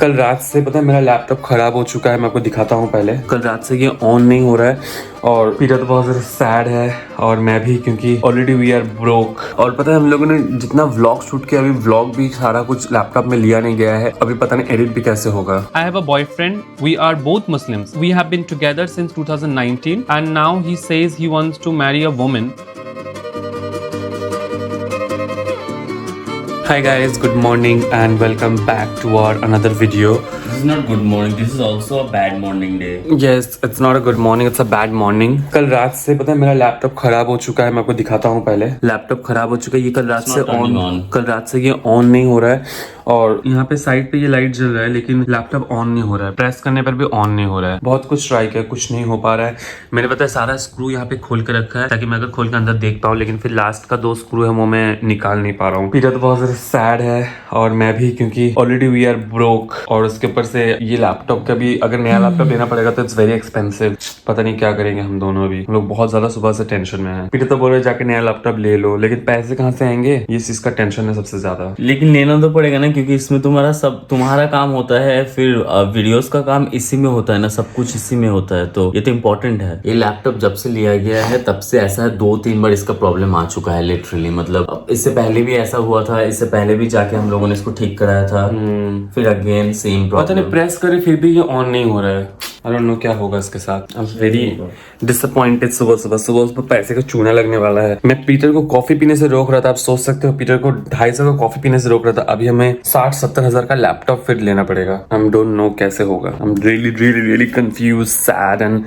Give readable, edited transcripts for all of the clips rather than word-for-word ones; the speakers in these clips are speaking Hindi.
कल रात से पता है मेरा लैपटॉप खराब हो चुका है। मैं आपको दिखाता हूँ पहले। कल रात से ये ऑन नहीं हो रहा है और पीटर तो बहुत ज़्यादा सैड है और मैं भी, क्योंकि ऑलरेडी वी आर ब्रोक। और पता है हम लोगों ने जितना व्लॉग शूट किया, अभी व्लॉग भी सारा कुछ लैपटॉप में लिया नहीं गया है। अभी पता नहीं एडिट भी कैसे होगा। I have a boyfriend. We are both Muslims. We have been together since 2019 and now he says he wants to marry a woman. Hi guys, good morning and welcome back to our another video. This is not good morning. This is also a bad morning day. Yes, it's not a good morning, it's a bad morning. कल रात से पता है मेरा लैपटॉप खराब हो चुका है। मैं आपको दिखाता हूँ पहले। लैपटॉप खराब हो चुका है। ये कल रात से कल रात से ये ऑन नहीं हो रहा है और यहाँ पे साइड पे ये लाइट जल रहा है, लेकिन लैपटॉप ऑन नहीं हो रहा है। प्रेस करने पर भी ऑन नहीं हो रहा है। बहुत कुछ ट्राई किया, कुछ नहीं हो पा रहा है। मैंने पता है सारा स्क्रू यहाँ पे खोल के रखा है ताकि मैं अगर खोल के अंदर देख पाऊँ, लेकिन फिर लास्ट का 2 स्क्रू है वो मैं निकाल नहीं पा रहा हूँ। पीटर तो बहुत ज्यादा सैड है और मैं भी, क्योंकि ऑलरेडी वी आर ब्रोक। और उसके ऊपर से ये लैपटॉप का भी अगर नया लैपटॉप लेना पड़ेगा तो इट्स वेरी एक्सपेंसिव। पता नहीं क्या करेंगे हम दोनों। भी हम लोग बहुत ज्यादा सुबह से टेंशन में हैं। पीटर तो बोल रहे जाके नया लैपटॉप ले लो, लेकिन पैसे कहाँ से आएंगे, ये चीज का टेंशन है सबसे ज्यादा। लेकिन लेना तो पड़ेगा ना, क्योंकि इसमें तुम्हारा काम होता है, फिर वीडियोस का काम इसी में होता है ना, सब कुछ इसी में होता है, तो ये तो इम्पोर्टेंट है। ये लैपटॉप जब से लिया गया है तब से ऐसा है 2-3 बार इसका प्रॉब्लम आ चुका है लिटरली। मतलब इससे पहले भी ऐसा हुआ था, इससे पहले भी जाके हम लोगों ने इसको ठीक कराया था, फिर अगेन सेम पता नहीं प्रॉब्लम। प्रेस करे फिर भी ये ऑन नहीं हो रहा है। आई डोंट नो क्या होगा इसके साथ। I am very disappointed. सुबह पैसे का चूना लगने वाला है। मैं पीटर को कॉफी पीने से रोक रहा था। आप सोच सकते हो पीटर को 250 का कॉफी पीने से रोक रहा था। अभी हमें 60-70 हजार का लैपटॉप फिर लेना पड़ेगा। आई डोंट नो कैसे होगा। I am really confuse, sad and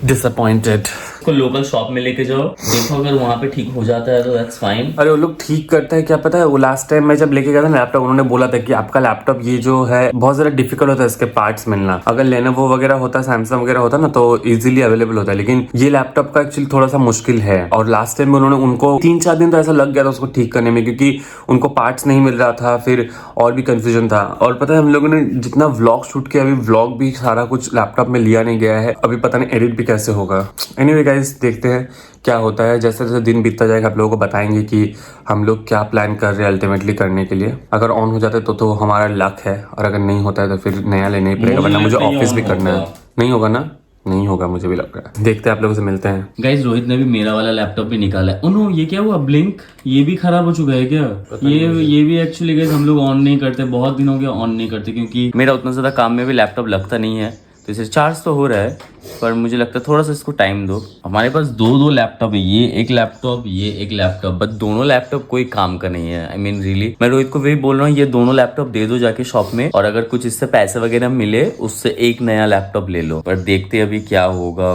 disappointed. इसको लोकल शॉप में लेके जाओ, देखो अगर वहाँ पे ठीक हो जाता है तो दैट्स फाइन। अरे वो लोग ठीक करते हैं क्या पता है। वो लास्ट टाइम मैं जब लेके गया था लैपटॉप, उन्होंने बोला था कि आपका लैपटॉप ये जो है बहुत ज्यादा डिफिकल्ट होता है इसके पार्ट्स मिलना। अगर लेनोवो वगैरह होता, सैमसंग वगैरह होता ना तो इजीली अवेलेबल होता है, लेकिन ये लैपटॉप का एक्चुअली थोड़ा सा मुश्किल है। और लास्ट टाइम उन्होंने उनको 3-4 दिन तो ऐसा लग गया था उसको ठीक करने में, क्योंकि उनको पार्ट्स नहीं मिल रहा था, फिर और भी कंफ्यूजन था। और पता है हम लोगों ने जितना व्लॉग शूट किया, अभी व्लॉग भी सारा कुछ लैपटॉप में लिया नहीं गया है। अभी पता नहीं एडिट भी कैसे होगा। एनीवे गाइस, देखते हैं क्या होता है। जैसे जैसे दिन बीतता जाएगा आप लोगों को बताएंगे कि हम लोग क्या प्लान कर रहे हैं अल्टीमेटली करने के लिए। अगर ऑन हो जाता है तो हमारा लक है, और अगर नहीं होता है तो फिर नया लेना ही पड़ेगा, वरना मुझे ऑफिस भी करना है। नहीं होगा ना? नहीं होगा, मुझे भी लग रहा है। देखते हैं, आप लोगों से मिलते हैं। गाइस, रोहित ने भी मेरा वाला लैपटॉप भी निकाला है। ओनो, ये क्या हुआ? ब्लिंक ये भी खराब हो चुका है क्या? ये भी एक्चुअली गाइस हम लोग ऑन नहीं करते, बहुत दिन हो गया ऑन नहीं करते, क्योंकि मेरा उतना ज्यादा काम में भी लैपटॉप लगता नहीं है, तो इसे चार्ज तो हो रहा है, पर मुझे लगता है थोड़ा सा इसको टाइम दो। हमारे पास 2 लैपटॉप है, ये एक लैपटॉप, बट दोनों लैपटॉप कोई काम का नहीं है। आई मीन रियली, मैं रोहित को वही बोल रहा हूँ, ये दोनों लैपटॉप दे दो जाके शॉप में, और अगर कुछ इससे पैसे वगैरह मिले उससे एक नया लैपटॉप ले लो। पर देखते अभी क्या होगा।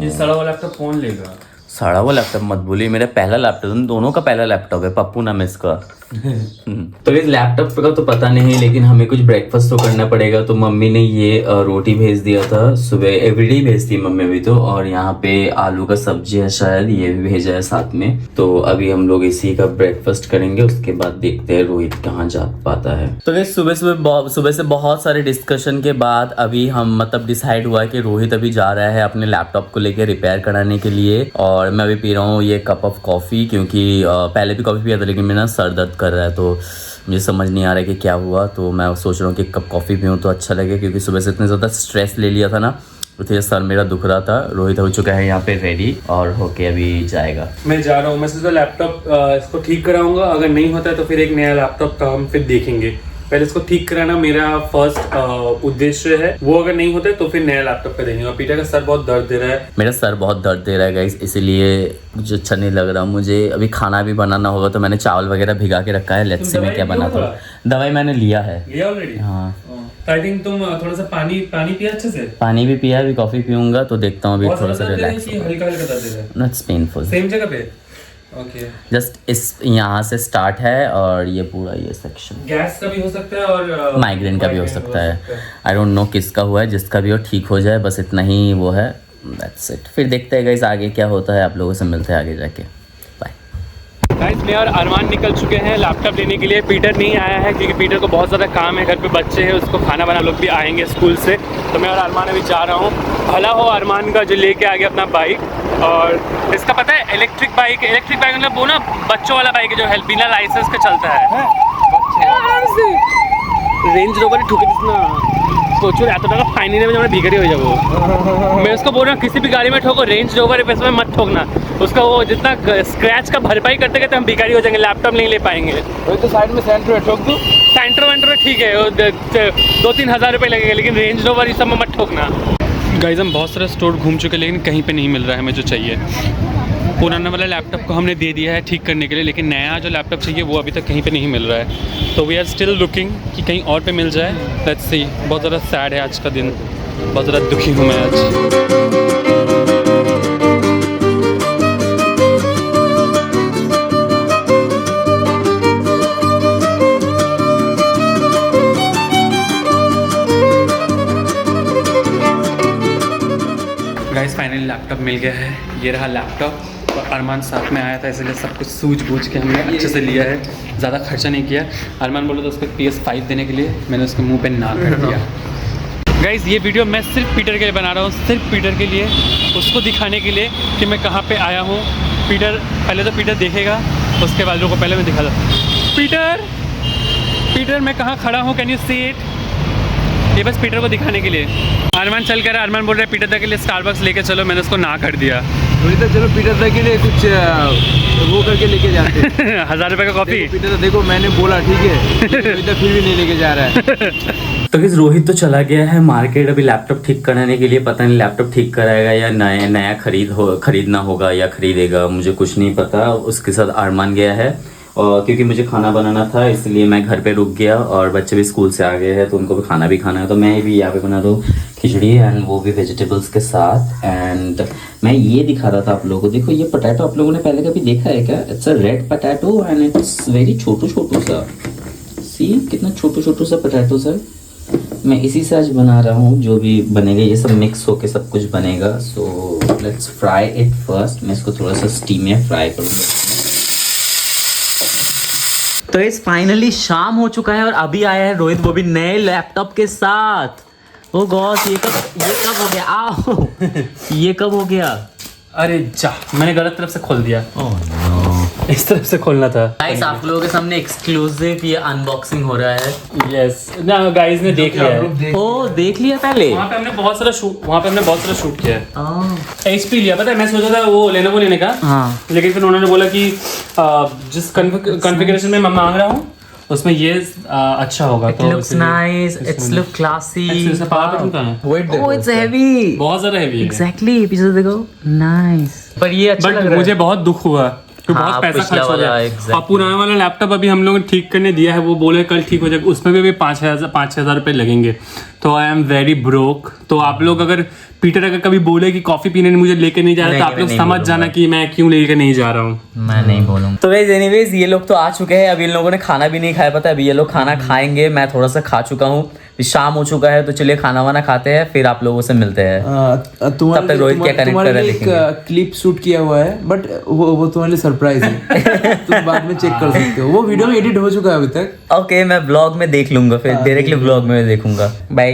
ये सड़ा हुआ लैपटॉप कौन लेगा? सड़ा हुआ लैपटॉप मत बोलिए, मेरा पहला लैपटॉप, दोनों का पहला लैपटॉप है, पप्पू नाम है इसका। तो इस लैपटॉप का तो पता नहीं, लेकिन हमें कुछ ब्रेकफास्ट तो करना पड़ेगा। तो मम्मी ने ये रोटी भेज दिया था सुबह, एवरीडे भेजती है मम्मी अभी तो, और यहाँ पे आलू का सब्जी है शायद, ये भी भेजा है साथ में। तो अभी हम लोग इसी का ब्रेकफास्ट करेंगे, उसके बाद देखते हैं रोहित कहाँ जा पाता है। तो ये सुबह से बहुत सारे डिस्कशन के बाद अभी हम मतलब डिसाइड हुआ कि रोहित अभी जा रहा है अपने लैपटॉप को लेकर रिपेयर कराने के लिए। और मैं अभी पी रहा हूँ ये कप ऑफ कॉफी, क्योंकि पहले भी कॉफी पिया था, लेकिन मेरा सर दर्द कर रहा है, तो मुझे समझ नहीं आ रहा है कि क्या हुआ। तो मैं सोच रहा हूँ कि कप कॉफ़ी पीऊँ तो अच्छा लगे, क्योंकि सुबह से इतने ज़्यादा स्ट्रेस ले लिया था ना, तो सर मेरा दुख रहा था। रोहित हो चुका है यहाँ पे रेडी और होके अभी जाएगा। मैं जा रहा हूँ। मैं सीधा लैपटॉप इसको ठीक कराऊंगा। अगर नहीं होता है तो फिर एक नया लैपटॉप का हम फिर देखेंगे। पहले इसको ठीक कराना मेरा फर्स्ट उद्देश्य है। वो अगर नहीं होता है तो फिर नया लैपटॉप का देंगे। और पीटर का सर बहुत दर्द दे रहा है। मेरा सर बहुत दर्द दे रहा है गाइस, इसीलिए मुझे अच्छा नहीं लग रहा। मुझे अभी खाना भी बनाना होगा, तो मैंने चावल वगैरह भिगा के रखा है। लेट्स सी में क्या बना था। दवाई मैंने लिया है ऑलरेडी। हाँ, तो आई थिंक तुम थोड़ा सा पानी पिया अच्छे से। पानी भी पिया, अभी कॉफी पीऊंगा, तो देखता हूँ अभी थोड़ा सा रिलैक्स। हल्का दर्द दे रहा है। Knots painful. सेम जगह पे। ओके। जस्ट इस यहाँ से स्टार्ट है, और ये पूरा ये सेक्शन गैस का भी हो सकता है और माइग्रेन का भी हो सकता है। आई डोंट नो किसका हुआ है, जिसका भी हो ठीक हो जाए, बस इतना ही वो है। That's it. फिर देखते हैं गाइस आगे क्या होता है, आप लोगों से मिलते हैं आगे जाके। गाइस, मैं और अरमान निकल चुके हैं लैपटॉप लेने के लिए। पीटर नहीं आया है क्योंकि पीटर को बहुत ज़्यादा काम है, घर पे बच्चे हैं, उसको खाना बना, लोग भी आएंगे स्कूल से। तो मैं और अरमान अभी जा रहा हूँ। भला हो अरमान का जो लेके आ गया अपना बाइक। और इसका पता है इलेक्ट्रिक बाइक मतलब वो ना बच्चों वाला बाइक है जो बिना लाइसेंस का चलता है। রেঞ্জ রোভারে ঠুকে দিস না, প্রচুর এত টাকা ফাইন নেবে আমরা ভিখারি হয়ে যাবো। मैं उसको बोल रहा हूँ किसी भी गाड़ी में ठोको, रेंज रोवर के पैसे में मत ठोकना, उसका वो जितना स्क्रैच का भरपाई करते करते हम भिखारी हो जाएंगे, लैपटॉप नहीं ले पाएंगे। वही तो साइड में सेंटर है, ठोक दूँ। सेंटर वेंटर ठीक है, वो 2-3 हज़ार रुपये लगेंगे, लेकिन रेंज रोवर इस सब में मत ठोकना। गाइस हम बहुत सारा स्टोर घूम चुके हैं, लेकिन कहीं पे नहीं मिल रहा है हमें जो चाहिए। पुराना वाला लैपटॉप को हमने दे दिया है ठीक करने के लिए, लेकिन नया जो लैपटॉप चाहिए वो अभी तक कहीं पे नहीं मिल रहा है। तो वी आर स्टिल लुकिंग कि कहीं और पे मिल जाए। Let's see. बहुत ज़्यादा सैड है आज का दिन, बहुत ज़्यादा दुखी हूँ मैं आज। गाइस फाइनली लैपटॉप मिल गया है, ये रहा लैपटॉप। और अरमान साथ में आया था, इसलिए सब कुछ सूझ के हमने अच्छे से लिया है, ज़्यादा खर्चा नहीं किया। अरमान बोला था उसको PS5 देने के लिए, मैंने उसके मुंह पे ना कर दिया। गाइस ये वीडियो मैं सिर्फ पीटर के लिए बना रहा हूँ, सिर्फ पीटर के लिए, उसको दिखाने के लिए कि मैं कहाँ पे आया हूँ। पीटर पहले तो पीटर देखेगा, उसके बाद को पहले मैं दिखा था। पीटर मैं कहाँ खड़ा हूँ, कैन यू सी इट? ये बस पीटर को दिखाने के लिए। अरमान चल कर, अरमान बोल रहे हैं पीटर दा के लिए स्टारबक्स लेके चलो, मैंने उसको ना कर दिया। तो चलो पीटर दा के लिए कुछ वो करके लेके जाते हैं। 1000 रुपये का कॉफ़ी। पीटर दा देखो मैंने बोला ठीक है, पीटर फिर भी नहीं लेके जा रहा है। तो किस रोहित तो चला गया है मार्केट अभी लैपटॉप ठीक कराने के लिए। पता नहीं लैपटॉप ठीक कराएगा या नया खरीदना होगा या खरीदेगा, मुझे कुछ नहीं पता। उसके साथ अरमान गया है, और क्योंकि मुझे खाना बनाना था इसलिए मैं घर पे रुक गया, और बच्चे भी स्कूल से आ गए हैं तो उनको भी खाना है, तो मैं भी यहाँ पे बना दूँ खिचड़ी, एंड वो भी वेजिटेबल्स के साथ। एंड मैं ये दिखा रहा था आप लोगों को, देखो ये पोटैटो आप लोगों ने पहले कभी देखा है क्या? It's a red potato and it's very छोटू सा। सी कितना छोटू सा पोटैटो है। मैं इसी से आज बना रहा हूँ, जो भी बनेगा ये सब मिक्स होके सब कुछ बनेगा। So let's fry it first. मैं इसको थोड़ा सा स्टीम में फ्राई करूँगा। तो इस फाइनली शाम हो चुका है और अभी आया है रोहित, वो भी नए लैपटॉप के साथ। ओ गॉड, ये कब हो गया? आओ ये कब हो गया? अरे जा, मैंने गलत तरफ से खोल दिया। ओह नो, इस तरफ से खोलना था। गाइस आप लोगों के सामने एक्सक्लूसिव ये अनबॉक्सिंग हो रहा है। यस ना, गाइस ने देख लिया है। ओ देख लिया पहले? वहाँ पे हमने बहुत सारा शूट किया है। HP लिया, पता है मैं सोचा था वो लेनोवो लेने का, हाँ। लेकिन फिर उन्होंने बोला कि जिस कॉन्फ़िगरेशन में मैं मांग रहा हूँ उसमें ये अच्छा होगा। It looks nice, it's look classy. इसका पावर बटन कहाँ है? Oh, it's heavy. बहुत ज़्यादा हेवी है। Exactly, पीछे देखो, nice. पर ये अच्छा लग रहा है। मुझे बहुत दुख हुआ, तो हाँ, बहुत पैसा पिछला खर्च हो गया। वाला, exactly. और पुराना वाला लैपटॉप अभी हम लोग ने ठीक करने दिया है, वो बोले कल ठीक हो जाएगा, उसमें भी 5,000 रुपये लगेंगे। तो आई एम वेरी ब्रोक। तो आप लोग अगर पीटर अगर कभी बोले कि कॉफी पीने मुझे लेके नहीं जा रहा, तो आप लोग समझ जाना कि मैं क्यों लेके नहीं जा रहा हूँ। मैं नहीं बोलूँगा। तो गाइस एनीवेज ये लोग तो आ चुके हैं, अभी इन लोगों ने खाना भी नहीं खाया, पता है अभी ये लोग खाना खाएंगे। मैं थोड़ा सा खा चुका हूँ, शाम हो चुका है, तो चलिए खाना वाना खाते हैं, फिर आप लोगों से मिलते हैं। तब तक रोहित क्या कनेक्ट कर रहा है देखेंगे। क्लिप शूट किया हुआ है, बट वो तुम्हारे लिए सरप्राइज है। तुम बाद में चेक कर सकते हो, वो वीडियो में एडिट हो चुका है अभी तक। ओके मैं ब्लॉग में देख लूंगा, फिर डायरेक्टली ब्लॉग में देखूंगा। बाय।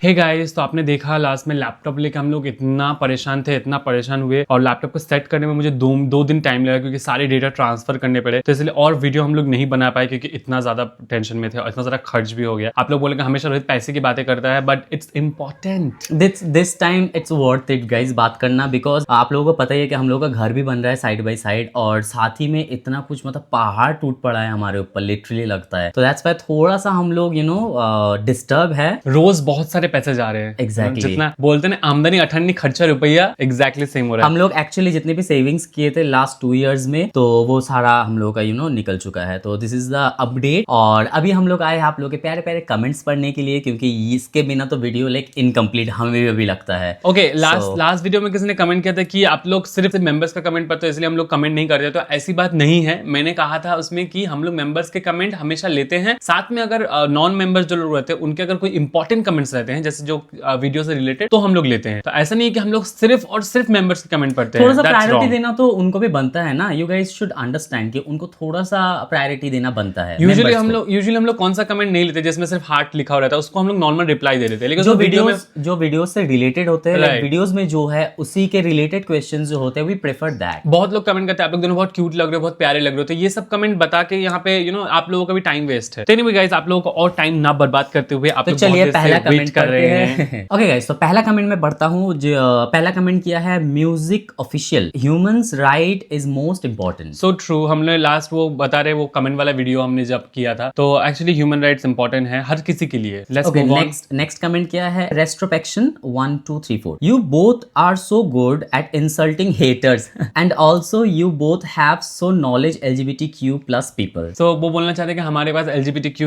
हे गाइस, तो आपने देखा लास्ट में लैपटॉप लेके हम लोग इतना परेशान हुए, और लैपटॉप को सेट करने में मुझे दो दिन टाइम लगा, क्योंकि सारे डेटा ट्रांसफर करने पड़े। तो इसलिए और वीडियो हम लोग नहीं बना पाए, क्योंकि इतना ज्यादा टेंशन में थे और इतना ज्यादा खर्च भी हो गया। आप लोग बोलेंगे हमेशा रोहित पैसे की बातें करता है, but it's important. This time it's worth it guys बात करना, बिकॉज आप लोगों को पता ही है कि हम लोगों का घर भी बन रहा है साइड बाय साइड, और साथ ही में इतना कुछ मतलब पहाड़ टूट पड़ा है हमारे ऊपर, लिटरली लगता है। तो दैट्स व्हाई थोड़ा सा हम लोग डिस्टर्ब है। रोज बहुत सारे पैसे जा रहे हैं। Exactly. जितना बोलते हैं आमदनी 18 खर्चा रुपया, एग्जैक्टली सेम हो रहा है। हम लोग एक्चुअली जितने भी सेविंग्स किए थे लास्ट 2 years में, तो वो सारा हम लोग का निकल चुका है। तो दिस इज द अपडेट, और अभी हम लोग आए हैं आप लोग के प्यारे प्यारे कमेंट्स पढ़ने के लिए, क्योंकि इसके बिना तो वीडियो लाइक इनकम्प्लीट हमें भी लगता है। ओके, लास्ट वीडियो में किसी ने कमेंट किया था कि आप लोग सिर्फ मेंबर्स का कमेंट पढ़ते हो, इसलिए हम लोग कमेंट नहीं करते। तो ऐसी बात नहीं है, मैंने कहा था उसमें कि हम लोग मेंबर्स के कमेंट हमेशा लेते हैं, साथ में अगर नॉन मेंबर्स जो लोग रहते हैं उनके अगर कोई इंपॉर्टेंट कमेंट्स रहते हैं, जैसे जो वीडियो से रिलेटेड, तो हम लोग लेते हैं। तो ऐसा नहीं है कि हम लोग सिर्फ और सिर्फ मेंबर्स के कमेंट पढ़ते हैं। थोड़ा सा That's प्रायोरिटी wrong. देना तो उनको भी बनता है ना। यू गाइस शुड अंडरस्टैंड कि उनको थोड़ा सा प्रायोरिटी देना बनता है। यूजुअली members को। हम लोग कौन सा कमेंट नहीं लेते जिसमें सिर्फ हार्ट लिखा हुआ रहता है, उसको हम लोग नॉर्मल रिप्लाई दे देते हैं। लेकिन जो वीडियो में वीडियोस से रिलेटेड होते हैं, Right. वीडियोस में जो है उसी के रिलेटेड क्वेश्चंस जो होते हैं, वी प्रेफर दैट। बहुत लोग कमेंट करते हैं आप लोग दोनों बहुत क्यूट लग रहे हो, बहुत प्यारे लग रहे हो, तो ये सब कमेंट बता के यहाँ पे आप लोगों का भी टाइम वेस्ट है। तो anyway guys, आप लोगों को और टाइम ना बर्बाद करते हुए आप तो लोग चलिए बहुत देर से पहला wait कमेंट कर करते रहे हैं। ओके गाइस, तो पहला कमेंट मैं पढ़ता हूँ। जो पहला कमेंट किया है music official, humans right is most important. So true. हमने लास्ट वो बता रहे वो कमेंट वाला वीडियो हमने जब किया था, तो एक्चुअली ह्यूमन राइट्स इंपॉर्टेंट है हर किसी के लिए। Let's Okay, move on. next comment क्या है? Retrospection 1 2 3 4. You both are so good at insulting haters, and also you both have so knowledge LGBTQ plus people. तो वो बोलना चाहते हैं कि हमारे पास LGBTQ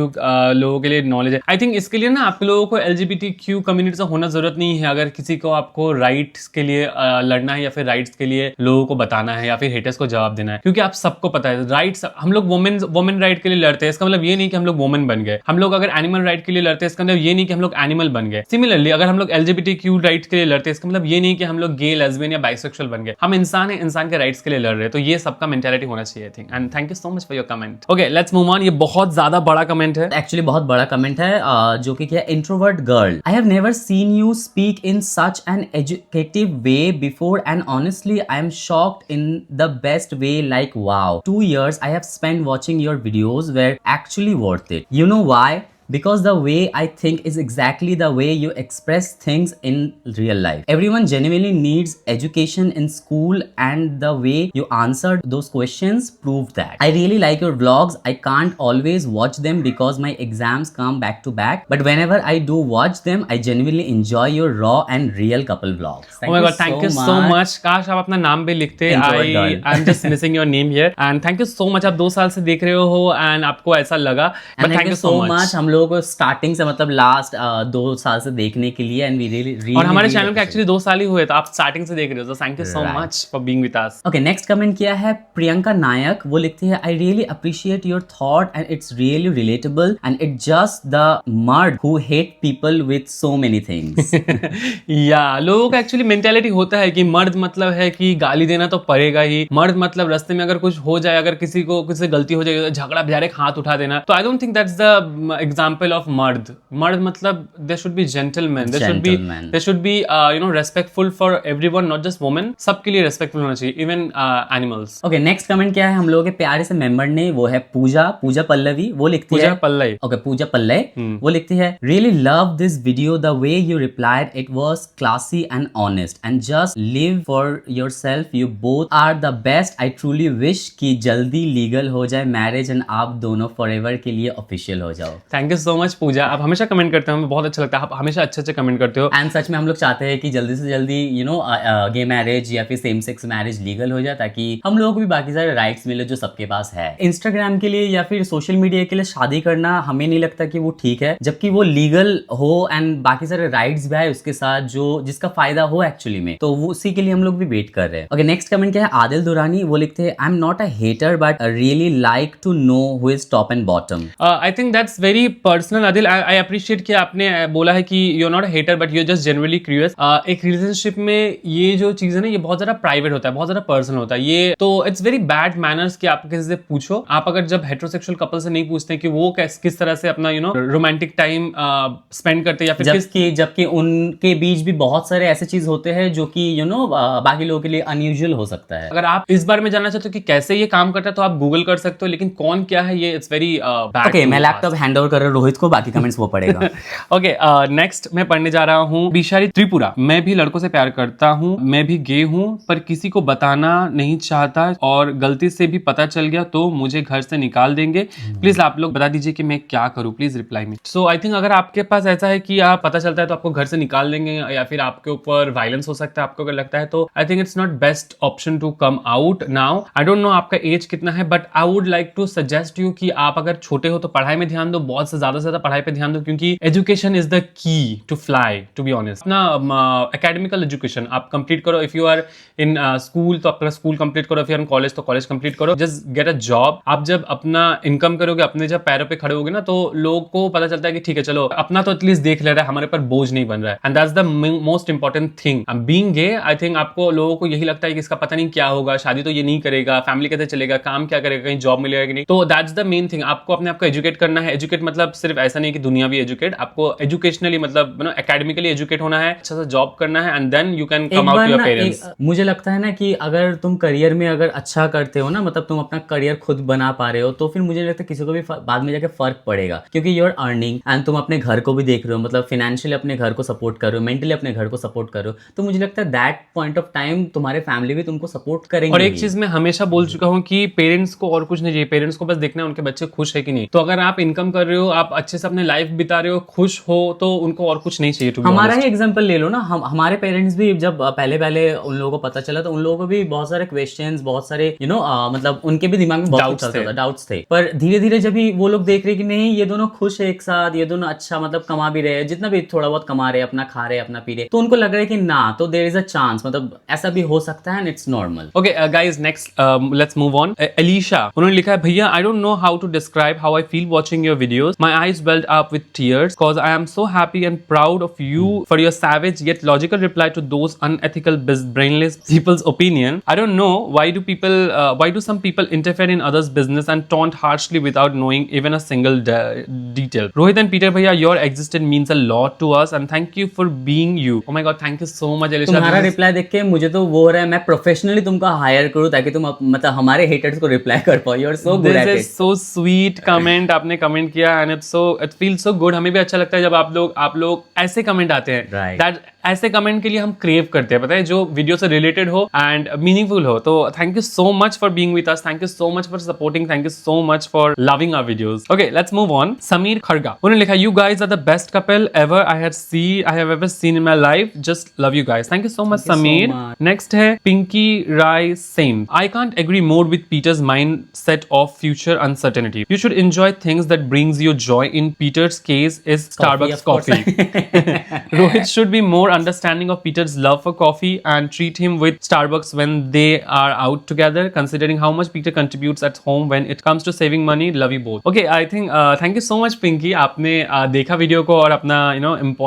लोगों के लिए नॉलेज है। आई थिंक इसके लिए ना आप लोगों को LGBTQ कम्युनिटी से होना जरूरत नहीं है। अगर किसी को आपको राइट्स के लिए लड़ना है या फिर राइट्स के लिए लोगों को बताना है या फिर हेटर्स को जवाब देना है, क्योंकि आप सबको पता है राइट्स, हम लोग वुमेन राइट के लिए लड़ते हैं, इसका मतलब ये नहीं कि हम लोग वुमेन बन गए। हम लोग अगर एनिमल राइट के लिए लड़ते हैं, इसका मतलब ये नहीं कि हम लोग एनिमल बन गए। सिमिलरली अगर हम लोग LGBTQ राइट्स के लिए लड़ते हैं, इसका मतलब ये नहीं कि हम लोग गे, लेस्बियन या बाइसेक्सुअल बन गए। हम इंसान हैं, इंसान के राइट्स के लिए लड़ रहे हैं। तो ये सबका मेंटालिटी होना चाहिए I think. And thank you so much for your comment. Okay, let's move on. ये बहुत ज्यादा बड़ा कमेंट है। एक्चुअली बहुत बड़ा कमेंट है, जो कि क्या, introvert girl, I have never seen you speak in such an educative way before and honestly I am shocked in the best way, like wow, 2 years I have spent watching your videos were actually worth it. You know why? Because the way I think is exactly the way you express things in real life. Everyone genuinely needs education in school, and the way you answered those questions proved that. I really like your vlogs. I can't always watch them because my exams come back to back, but whenever I do watch them, I genuinely enjoy your raw and real couple vlogs. Oh my god, thank you so much. काश आप अपना नाम भी लिखते। I'm just missing your name here. And thank you so much. आप 2 साल से देख रहे हो and आपको ऐसा लगा, but thank you so much. हम लोगों को स्टार्टिंग से मतलब लास्ट 2 साल से देखने के लिए, एंड वी रियली और हमारे चैनल के एक्चुअली 2 साल ही हुए, तो आप स्टार्टिंग से देख रहे हो, तो thank you so much for being with us. Okay, next comment किया है प्रियंका नायक। वो लिखती है, I really appreciate your thought and it's really relatable and it's just the मर्ड who hate people with so many things. या लोगों का एक्चुअली मेंटालिटी होता है कि मर्द मतलब है कि गाली देना तो पड़ेगा ही। मर्द मतलब रास्ते में अगर कुछ हो जाए, अगर किसी से गलती हो जाए, झगड़ा डायरेक्ट हाथ उठा देना। तो आई don't think that's the example of मर्द मतलब they should be gentleman, they should be respectful for everyone, not just women. सबके लिए रेस्पेक्टफुल होना चाहिए, even animals. Okay, next comment क्या है हम लोगों के प्यारे से मेंबर ने, वो है पूजा पल्लवी। वो लिखती है पूजा पल्लवी। वो लिखती है, really love this video, the way you replied, it was classy and honest and just live for yourself, you both are the best. I truly wish कि जल्दी लीगल हो जाए मैरिज एंड आप दोनों फॉरएवर के लिए ऑफिशियल हो जाओ। थैंक यू सो मच पूजा, आप हमेशा कमेंट करते हो, हमें बहुत अच्छा लगता है, आप हमेशा अच्छे कमेंट करते हो। एंड सच में हम लोग चाहते हैं कि जल्दी से जल्दी गे मैरिज या फिर सेम सेक्स मैरिज लीगल हो जाए, ताकि हम लोगों को भी बाकी सारे राइट्स मिले जो सबके पास है। इंस्टाग्राम के लिए या फिर सोशल मीडिया के लिए शादी करना हमें नहीं लगता कि वो ठीक है, जबकि वो लीगल हो एंड बाकी सारे राइट्स भी है उसके साथ, जो जिसका फायदा हो एक्चुअली में, तो वो उसी के लिए हम लोग भी वेट कर रहे हैं। ओके, नेक्स्ट कमेंट क्या है आदिल दुरानी। वो लिखते हैं, I am not a hater but really like to know who is top and bottom. I think that's very personal Adil. I appreciate कि आपने बोला है कि you are not a hater but you are just generally curious. एक रिलेशनशिप में ये जो चीज है ना, ये बहुत ज्यादा प्राइवेट होता है, बहुत ज्यादा पर्सनल होता है ये, तो इट्स वेरी बैड मैनर्स कि आप किसी से पूछो। आप अगर जब हेटेरोसेक्सुअल कपल से नहीं पूछते कि वो किस तरह से अपना रोमांटिक टाइम स्पेंड करते हैं, या फिर जबकि उनके बीच भी बहुत सारे ऐसे चीज होते हैं जो कि बाकी लोगों के लिए अनयूजुअल हो सकता है। अगर आप इस बारे में जानना चाहते हो कि कैसे ये काम करता है, तो आप गूगल कर सकते हो, लेकिन कौन क्या है ये इट्स वेरी बैड। ओके, मैं लैपटॉप हैंड ओवर कर रहा हूं रोहित को, बाकी कमेंट्स वो पढ़ेगा। ओके, नेक्स्ट मैं पढ़ने जा रहा हूँ बिशारी त्रिपुरा। मैं भी लड़कों से प्यार करता हूँ, मैं भी गे हूँ, पर किसी को बताना नहीं चाहता, और गलती से भी पता चल गया तो मुझे घर से निकाल देंगे। प्लीज आप लोग बता दीजिए कि मैं क्या करूँ, please reply me. So I think अगर आपके पास ऐसा है कि आप पता चलता है तो आपको घर से निकाल देंगे या फिर आपके ऊपर वायलेंस हो सकता है, आपको अगर लगता है, तो I think it's not best option to come out now. I don't know आपका एज कितना है, but I would like to suggest you कि आप अगर छोटे हो तो पढ़ाई में ध्यान दो, बहुत से ज्यादा से ज्यादा पढ़ाई पे ध्यान दो, क्योंकि education is the key to fly, to be honest ना। एकेडमिकल एजुकेशन आप कंप्लीट करो, if you are in school तो अपना स्कूल कंप्लीट करो, if you are in college तो कॉलेज कंप्लीट करो, जस्ट गेट अ जॉब। आप जब अपना इनकम करोगे, अपने जब पैरों पे खड़े होगे ना, तो लोगों को पता चलता है कि ठीक है चलो अपना तो एटलीस्ट देख ले रहा है, हमारे पर बोझ नहीं बन रहा है, and that's the most important thing. Being gay, I think आपको लोगों को यही लगता है कि इसका पता नहीं क्या होगा, शादी तो ये नहीं करेगा, फैमिली कैसे चलेगा, काम क्या करेगा, कहीं जॉब मिलेगा कि नहीं। तो दैट्स द मेन थिंग, आपको अपने आप को एजुकेट करना है। एजुकेट मतलब सिर्फ ऐसा नहीं कि दुनिया भी एजुकेट, आपको एजुकेशनली मतलब एकेडमिकली एजुकेट होना है, अच्छा सा जॉब करना है, and then you can come out to your parents. मुझे लगता है ना कि अगर तुम करियर में अगर अच्छा करते हो ना, मतलब तुम अपना करियर खुद बना पा रहे हो, तो फिर मुझे नहीं लगता किसी को भी बाद में जाके फर्क पड़ेगा, क्योंकि यू आर अर्निंग एंड तुम अपने घर को भी देख रहे हो, मतलब फाइनेंशियली अपने घर को सपोर्ट कर रहे हो, मेंटली अपने घर को सपोर्ट कर रहे हो, तो मुझे लगता है दैट पॉइंट ऑफ टाइम तुम्हारे फैमिली भी तुमको सपोर्ट करेंगे। और एक चीज मैं हमेशा बोल चुका हूँ कि पेरेंट्स को और कुछ नहीं चाहिए, पेरेंट्स को बस देखना है उनके बच्चे खुश है कि नहीं। तो अगर आप इनकम कर रहे हो, आप अच्छे से अपने लाइफ बिता रहे हो, खुश हो, तो उनको और कुछ नहीं चाहिए। हमारा ही एग्जांपल ले लो ना, हमारे पेरेंट्स भी जब पहले उन लोगों को पता चला, तो उन लोगों को भी बहुत सारे क्वेश्चंस, बहुत सारे मतलब उनके भी दिमाग में बहुत कुछ चलता था, डाउट्स थे। पर धीरे धीरे जब भी वो लोग देख रहे कि नहीं ये दोनों खुश है एक साथ, ये दोनों अच्छा मतलब कमा भी रहे हैं, जितना भी थोड़ा बहुत कमा रहे हैं, अपना खा रहे हैं, अपना पी रहे, तो उनको लग रहा है कि ना, तो देयर इज अ चांस, मतलब ऐसा भी हो सकता है, and it's normal. Okay guys, next let's move on. Alisha, उन्होंने लिखा है, भैया I don't know how to describe how I feel watching your videos. My eyes welled up with tears because I am so happy and proud of you for your savage yet logical reply to those unethical, brainless people's opinion. I don't know why do some people interfere in others' business and taunt harshly without knowing even a single detail. Rohit and Peter भैया, your existence means a lot to us and thank you for being you. Oh my god, thank you so much Elisha. तुम्हारा रिप्लाई देख के मुझे तो वो हो रहा है, मैं प्रोफेशनली तुमको हायर करूं ताकि तुम मतलब हमारे हेटर्स को रिप्लाई कर पाओ। You are so good at it. This is so sweet comment आपने कमेंट किया, and it feels so good. हमें भी अच्छा लगता है जब आप लोग ऐसे कमेंट आते हैं। Right. ऐसे कमेंट के लिए हम क्रेव करते हैं, पता है, जो वीडियो से रिलेटेड हो एंड मीनिंगफुल हो। तो thank you so much for being with us, thank you so much for supporting, thank you so much for loving our videos. Okay, let's move on. Sameer Kharga, उन्होंने लिखा, you guys are the best couple ever I have ever seen in my life, just love you guys. Thank you so much Sameer. Next है Pinky Rai same, I can't agree more with Peter's mind set of future uncertainty, you should enjoy things that brings you joy, in Peter's case is Starbucks coffee. Rohit should be more understanding of Peter's love for coffee and treat him with Starbucks when they are out together, considering how much Peter contributes at home when it comes to saving money. Love you both. Okay, I think thank you so much Pinky, आपने देखा वीडियो को और अपना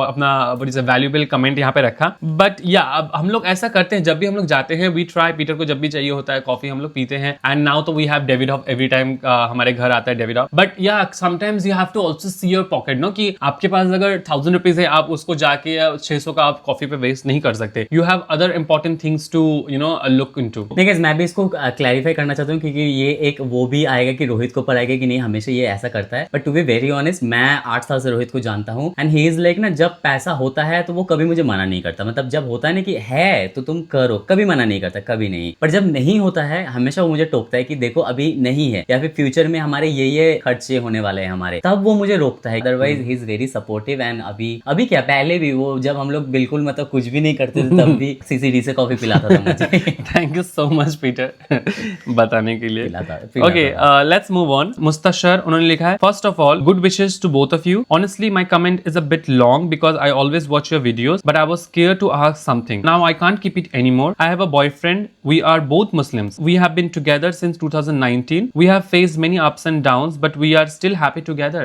अपना what is a valuable comment यहाँ पे रखा। But yeah, अब हम लोग ऐसा करते हैं, जब भी हम लोग जाते हैं we try, Peter को जब भी चाहिए होता है कॉफी हम लोग पीते हैं, and now तो we have Davidoff every time हमारे घर आता है Davidoff। But yeah, sometimes you have to also see your pocket, no, कि आपके पास अगर 1000 रुपीज है, आप उसको जाके 600 का आप कॉफी पे वेस्ट नहीं कर सकते। You have other important things to look into. नहीं गाइस, मैं भी इसको क्लैरिफाई करना चाहता हूँ, क्योंकि ये एक वो भी आएगा कि रोहित को पर आएगा कि नहीं हमेशा ये ऐसा करता है। But to be very honest, मैं 8 साल से रोहित को जानता हूँ, एंड ही इज लाइक ना, जब पैसा होता है तो वो कभी मुझे मना नहीं करता। मतलब जब होता है ना कि है तो तुम करो, कभी मना नहीं करता, कभी नहीं। पर जब नहीं होता है हमेशा वो मुझे टोकता है कि देखो अभी नहीं है, या फिर फ्यूचर में हमारे ये खर्चे होने वाले हैं हमारे, तब वो मुझे रोकता है। Otherwise he is very supportive. And अभी क्या, पहले भी वो जब हम लोग बिल्कुल मतलब कुछ भी नहीं करते थे तब भी सीसीडी से कॉफी पिलाता था मुझे। Thank you so much Peter बताने के लिए। Okay, let's move on. Mustashar, उन्होंने लिखा है, first of all good wishes to both of you, honestly my comment is a bit long because I always watch your videos but I was scared to ask something, now I can't keep it anymore, I have a boyfriend, we are both Muslims, we have been together since 2019, we have faced many ups and downs but we are still happy together.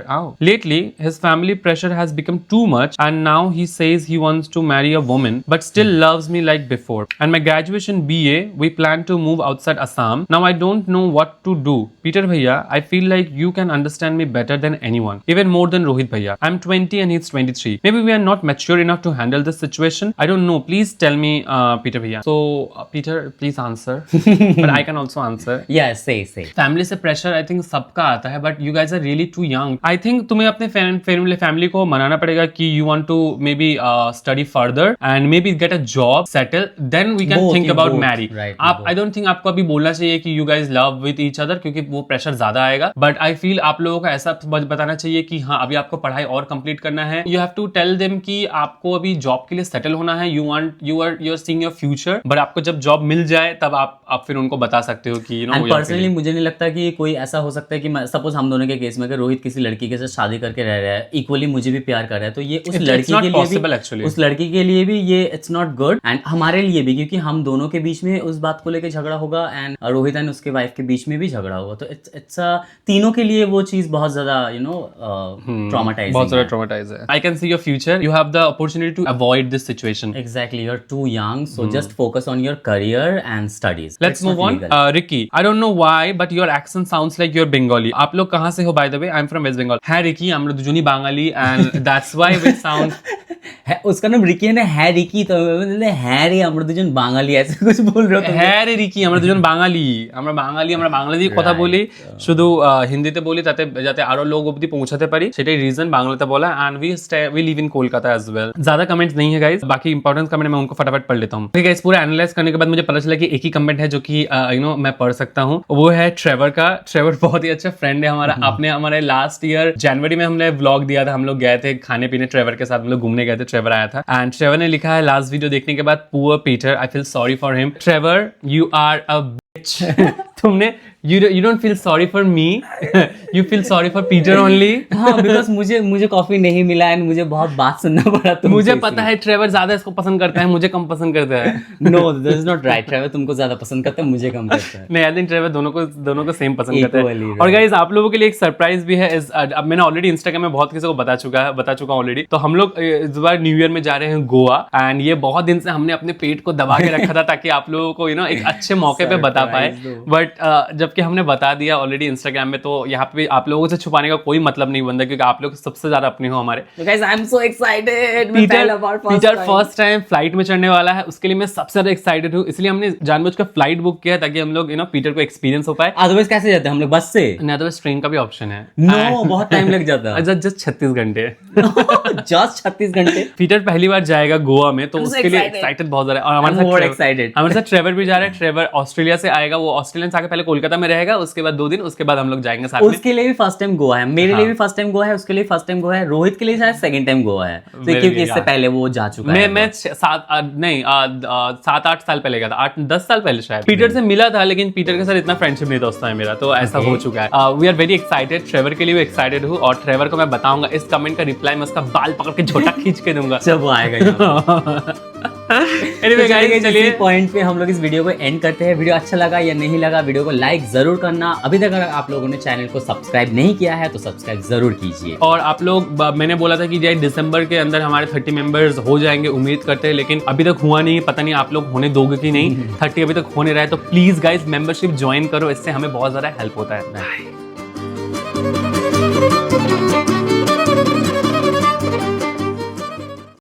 Lately his family pressure has become too much and now he says he wants to marry a woman but still loves me like before, and my graduation BA we plan to move outside Assam. Now I don't know what to do. Peter bhaiya, I feel like you can understand me better than anyone, even more than Rohit bhaiya. I'm 20 and he's 23. Maybe we are not mature enough to handle this situation. I don't know, please tell me Peter bhaiya. So Peter, please answer. But I can also answer. Yeah, say. Family से प्रेशर आई थिंक सबका आता है, but you guys are really too young. I think तुम्हें अपने फैमिली को मनाना पड़ेगा कि you want to maybe study further and maybe get a job settle, then we can Both, think you about both, marry. right, आप you आई डोंट थिंक आपको अभी बोलना चाहिए कि you guys love with each other, क्योंकि वो प्रेशर ज्यादा आएगा। बट आई फील आप लोगों को ऐसा बताना चाहिए कि हाँ अभी आपको पढ़ाई और कंप्लीट करना है। You have to tell them कि आपको अभी जॉब के लिए सेटल होना है, you are seeing your future, but आपको जब जॉब मिल जाए तब आप फिर उनको बता सकते हो कि यू नो। पर्सनली मुझे नहीं लगता कि कोई ऐसा हो सकता है कि सपोज हम दोनों के केस में अगर रोहित किसी लड़की के साथ शादी करके रह रहा है, इक्वली मुझे भी प्यार कर रहा है, तो ये उस लड़की के लिए भी, उस लड़की के लिए भी ये इट्स नॉट गुड, एंड हमारे लिए भी, क्योंकि हम दोनों के बीच में उस बात को लेकर झगड़ा होगा एंड रोहित एंड उसके वाइफ के बीच में भी झगड़ा होगा, तो इट्स तीनों के लिए वो चीज बहुत ज्यादा ट्रॉमेटाइजिंग, बहुत ज्यादा ट्रॉमेटाइज है। I can see your future, you have the opportunity to avoid this situation. Exactly, you're too young, so just focus on your career and studies. Let's move on. Ricky, I don't know why, but your accent sounds like you're Bengali. आप लोग कहाँ से हो by the way? I'm from West Bengal. Hey Ricky, আমরা দুজনই বাঙালি and that's why we sound उसका नाम रिकी है ना, है रिकी, तो है रे আমরা দুজন বাঙালি ऐसे कुछ बोल रहे हो। হ্যাঁ রে রিকি, আমরা দুজন বাঙালি, আমরা বাংলা দিয়ে কথা বলি, শুধু হিন্দিতে বলি তাতে যাতে আরো লোক অবধি পৌঁছাতে পারি, সেটাই रीजन বাংলাতে बोला। And we live in Kolkata as well. ज्यादा कमेंट्स नहीं है गाइस, बाकी इंपॉर्टेंट कमेंट मैं उनको फटाफट पढ़ लेता हूँ। ठीक है, इस पूरा एनालाइज करने के बाद मुझे पता चला कि एक ही कमेंट है जो कि यू नो मैं पढ़ सकता हूँ, वो है ट्रेवर का। ट्रेवर बहुत ही अच्छा फ्रेंड है हमारा। आपने हमारे लास्ट ईयर जनवरी में हमने व्लॉग दिया था, हम लोग गए थे खाने पीने ट्रेवर के साथ, हम लोग घूमने गए थे, ट्रेवर आया था एंड ट्रेवर ने लिखा है लास्ट वीडियो देखने के बाद, poor Peter, I feel sorry for him. Trevor you are a bitch. तुमने you don't feel sorry for me, you feel sorry for Peter only। हाँ, बिकॉज मुझे कॉफी नहीं मिला एंड मुझे बहुत बात सुनना पड़ा। मुझे पता है ट्रेवर ज्यादा इसको पसंद करता है, मुझे कम पसंद करता है। No, this is not right. Trevor तुमको ज्यादा पसंद करता है, मुझे कम करता है। नहीं, आई थिंक ट्रेवर दोनों को सेम पसंद करता है। और गाइस आप लोगों के लिए एक सरप्राइज भी है। अब मैंने ऑलरेडी इंस्टाग्राम में बहुत किसी को बता चुका ऑलरेडी। तो हम लोग इस बार न्यू ईयर में जा रहे हैं गोवा, एंड ये बहुत दिन से हमने अपने पेट को दबा के रखा था ताकि आप लोगों को यू नो एक अच्छे मौके पे बता पाए, बट जबकि हमने बता दिया ऑलरेडी इंस्टाग्राम में, तो यहाँ पे भी आप लोगों से छुपाने का कोई मतलब नहीं बनता, क्योंकि आप लोग सबसे ज्यादा अपने हो हमारे। Guys I am so excited. Peter first time flight में चढ़ने वाला है, उसके लिए मैं सबसे ज्यादा एक्साइटेड हूँ, इसलिए हमने जानबूझकर फ्लाइट बुक किया ताकि हम लोग यू नो पीटर को एक्सपीरियंस हो पाए। अदरवाइज कैसे जाते हैं हम लोग? बस से? नहीं, अदरवाइज ट्रेन का भी ऑप्शन है। नो, बहुत टाइम लग जाता है। जस्ट 36 घंटे। जस्ट 36 घंटे। पीटर पहली बार जाएगा गोवा में, तो उसके लिए एक्साइटेड बहुत ज्यादा है। और हमारे साथ ट्रेवर भी जा रहा है। ट्रेवर ऑस्ट्रेलिया से आएगा, वो ऑस्ट्रेलिया से आके पहले कोलकाता में रहेगा, उसके बाद 2 दिन, उसके बाद हम लोग जाएंगे साथ में। उसके लिए भी फर्स्ट टाइम गोवा है, मेरे लिए भी फर्स्ट टाइम गोवा है, उसके लिए फर्स्ट टाइम गोवा है, रोहित के लिए शायद सेकंड टाइम गोवा है, क्योंकि इससे पहले वो जा चुका है। मैं 7-8 साल पहले गया था, 8-10 साल पहले शायद। पीटर से मिला था, लेकिन पीटर के साथ इतना फ्रेंडशिप नहीं था उस टाइम मेरा, तो ऐसा हो चुका है। We are very excited. Trevor के लिए भी एक्साइटेड हूँ, और ट्रेवर को मैं बताऊंगा इस कमेंट का रिप्लाई मैं उसका बाल पकड़ के झोटा खींच के दूंगा जब वो आएगा। Anyway, guys, चलिए पॉइंट पे हम लोग इस वीडियो को एंड करते हैं। वीडियो अच्छा लगा या नहीं लगा, वीडियो को लाइक जरूर करना। अभी तक अगर आप लोगों ने चैनल को सब्सक्राइब नहीं किया है तो सब्सक्राइब जरूर कीजिए। और आप लोग, मैंने बोला था कि दिसंबर के अंदर हमारे 30 मेंबर्स हो जाएंगे, उम्मीद करते हैं, लेकिन अभी तक हुआ नहीं। पता नहीं आप लोग होने दोगे कि नहीं। 30 अभी तक होने रहा है, तो प्लीज गाइज मेंबरशिप ज्वाइन करो, इससे हमें बहुत ज्यादा हेल्प होता है।